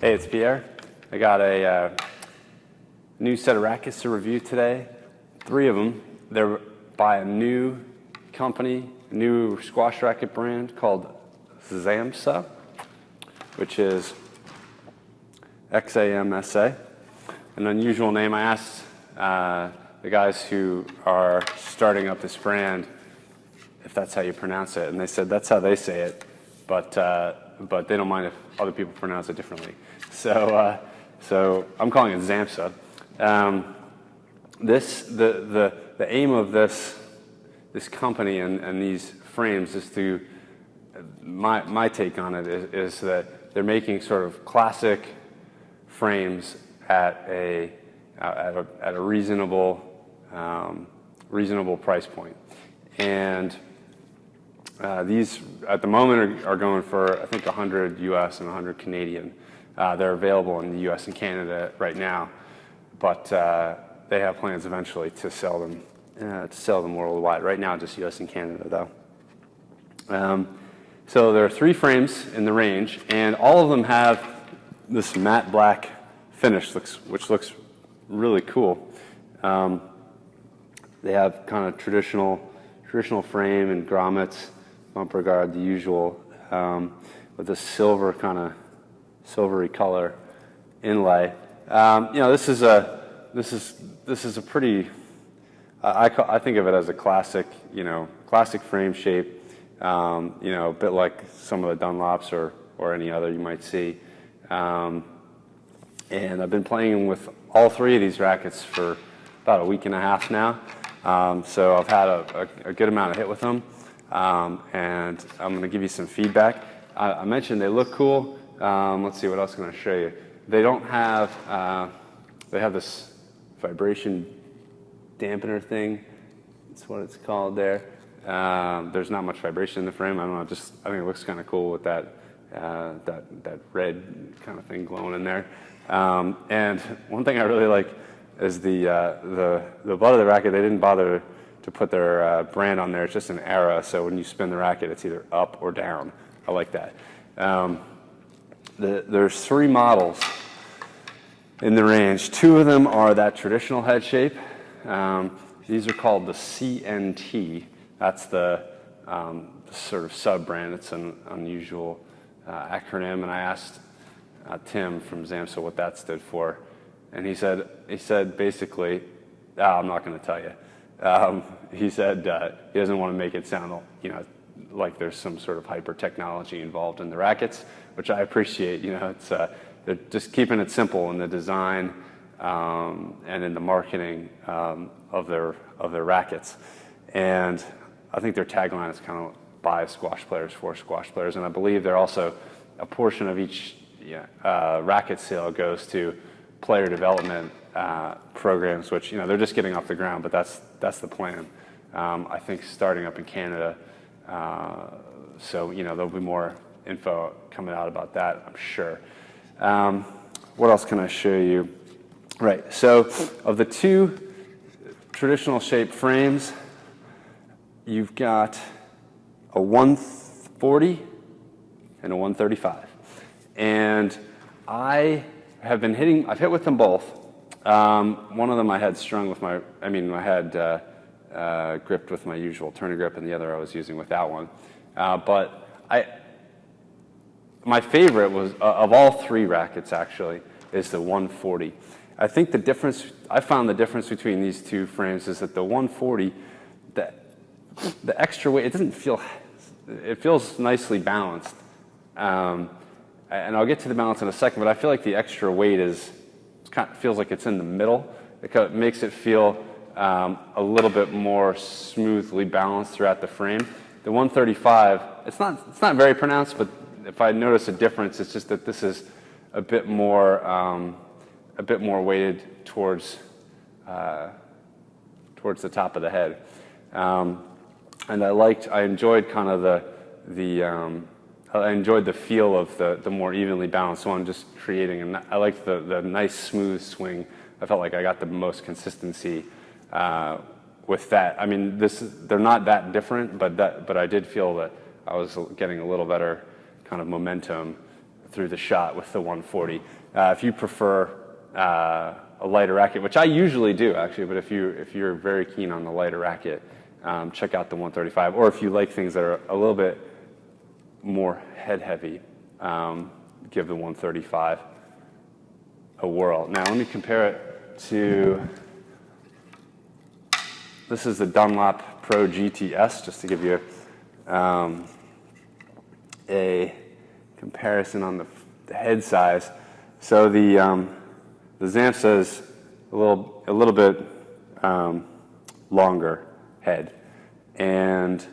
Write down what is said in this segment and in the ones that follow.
Hey, it's Pierre. I got a new set of rackets to review today. 3 of them. They're by a new company, new squash racket brand called Xamsa, which is Xamsa. An unusual name. I asked the guys who are starting up this brand if that's how you pronounce it, and they said that's how they say it, but they don't mind if other people pronounce it differently. So I'm calling it Xamsa. The aim of this company and these frames is to, my take on it is that they're making sort of classic frames at a reasonable price point. And these at the moment are going for, I think, 100 US and 100 Canadian. They're available in the US and Canada right now, but they have plans eventually to sell them worldwide. Right now, just US and Canada, though. So there are 3 frames in the range, and all of them have this matte black finish, which looks really cool. They have kind of traditional frame and grommets, bumper guard, the usual, with a silvery color inlay. This is a pretty. I think of it as a classic frame shape. A bit like some of the Dunlops or any other you might see. And I've been playing with all 3 of these rackets for about a week and a half now. So I've had a good amount of hit with them. And I'm going to give you some feedback. I mentioned they look cool. Let's see, what else can I show you? They don't have, they have this vibration dampener thing. That's what it's called there. There's not much vibration in the frame. I don't know, I think it looks kind of cool with that red kind of thing glowing in there. And one thing I really like is the butt of the racket. They didn't bother to put their brand on there. It's just an arrow, so when you spin the racket, it's either up or down. I like that. There's 3 models in the range. 2 of them are that traditional head shape. These are called the CNT. That's the sort of sub-brand. It's an unusual acronym, and I asked Tim from Xamsa what that stood for, and he said basically, I'm not going to tell you. He said he doesn't want to make it sound like there's some sort of hyper technology involved in the rackets, which I appreciate. It's they're just keeping it simple in the design and in the marketing of their rackets, and I think their tagline is kind of by squash players for squash players, and I believe they're also a portion of each racket sale goes to player development programs, which they're just getting off the ground, but that's the plan. I think starting up in Canada, so there'll be more info coming out about that, I'm sure. What else can I show you? Right. So of the 2 traditional shaped frames, you've got a 140 and a 135. And I've hit with them both. One of them I had strung with gripped with my usual turner grip, and the other I was using without one. But my favorite was, of all 3 rackets actually, is the 140. I think I found the difference between these 2 frames is that the 140, the extra weight, it feels nicely balanced. And I'll get to the balance in a second, but I feel like the extra weight feels like it's in the middle. It makes it feel a little bit more smoothly balanced throughout the frame. The 135, it's not very pronounced, but if I notice a difference, it's just that this is a bit more weighted towards the top of the head. And I enjoyed kind of I enjoyed the feel of the more evenly balanced one, just creating, I liked the nice smooth swing. I felt like I got the most consistency with that. I mean, they're not that different, but I did feel that I was getting a little better kind of momentum through the shot with the 140. If you prefer a lighter racket, which I usually do actually, but if you're very keen on the lighter racket, check out the 135. Or if you like things that are a little bit more head heavy, give the 135 a whirl. Now let me compare it to, this is the Dunlop Pro GTS, just to give you a comparison on the head size. So the Xamsa is a little bit longer head, and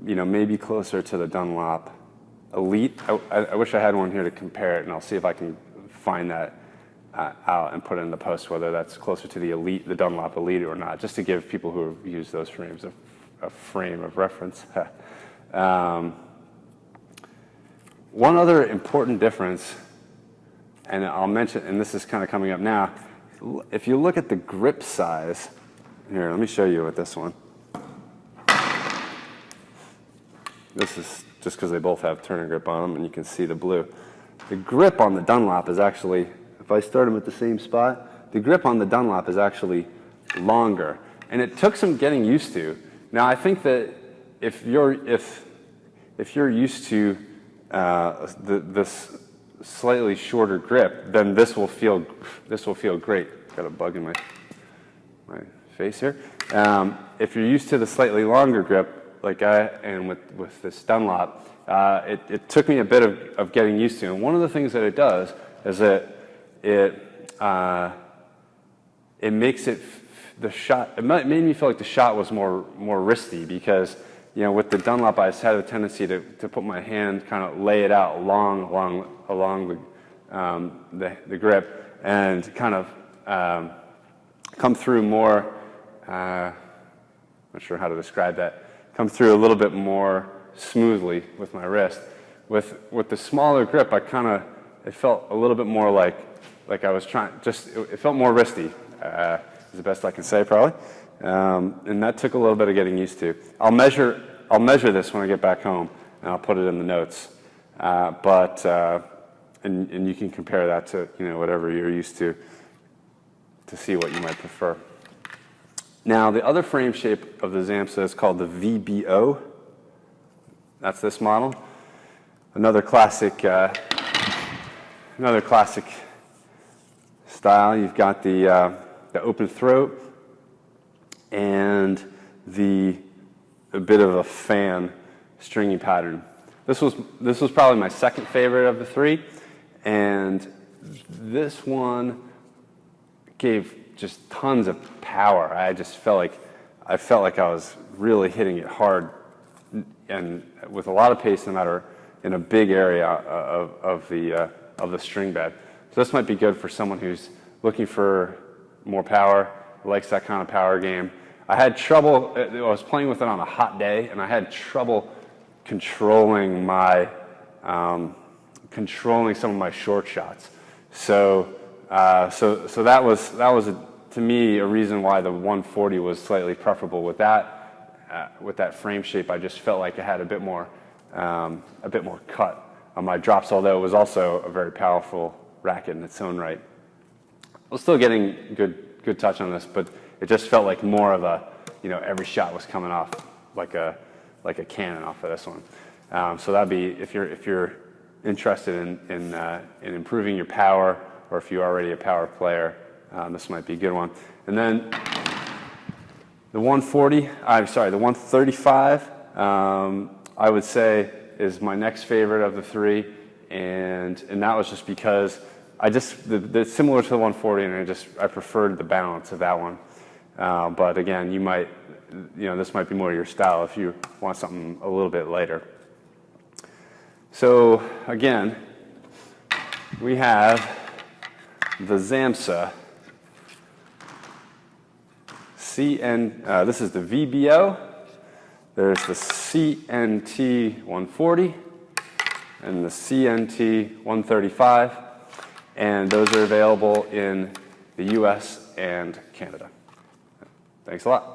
maybe closer to the Dunlop Elite. I wish I had one here to compare it, and I'll see if I can find that out and put it in the post, whether that's closer to the Elite, the Dunlop Elite, or not, just to give people who have used those frames a frame of reference. One other important difference, and I'll mention, and this is kind of coming up now, if you look at the grip size, here, let me show you with this one. This is just because they both have turning grip on them, and you can see the blue. The grip on the Dunlop is actually, if I start them at the same spot, the grip on the Dunlop is actually longer. And it took some getting used to. Now, I think that if you're used to this slightly shorter grip, then this will feel great. Got a bug in my face here. If you're used to the slightly longer grip, like I am with this Dunlop, it took me a bit of getting used to. And one of the things that it does is that it makes it the shot. It made me feel like the shot was more wristy, because with the Dunlop I just had a tendency to put my hand, kind of lay it out along the grip, and kind of come through more. Not sure how to describe that. Come through a little bit more smoothly with my wrist. With the smaller grip, it felt a little bit more like I was trying. It felt more wristy. Is the best I can say, probably. And that took a little bit of getting used to. I'll measure this when I get back home, and I'll put it in the notes. And you can compare that to whatever you're used to see what you might prefer. Now, the other frame shape of the Xamsa is called the VBO. That's this model. Another classic style. You've got the open throat and a bit of a fan stringy pattern. This was probably my second favorite of the three, and this one gave just tons of power. I felt like I was really hitting it hard and with a lot of pace, no matter in a big area of the string bed. So this might be good for someone who's looking for more power, likes that kind of power game. I had trouble. I was playing with it on a hot day, and I had trouble controlling some of my short shots. So that was to me a reason why the 140 was slightly preferable. With that frame shape, I just felt like I had a bit more cut on my drops. Although it was also a very powerful racket in its own right. I was still getting good touch on this, but it just felt like more of a every shot was coming off like a cannon off of this one. So that'd be if you're interested in improving your power, or if you're already a power player, this might be a good one. And then the 135, I would say is my next favorite of the three, and that was just because it's similar to the 140, and I preferred the balance of that one. But again, this might be more your style if you want something a little bit lighter. So again, we have the Xamsa this is the VBO. There's the CNT 140 and the CNT 135, and those are available in the US and Canada. Thanks a lot.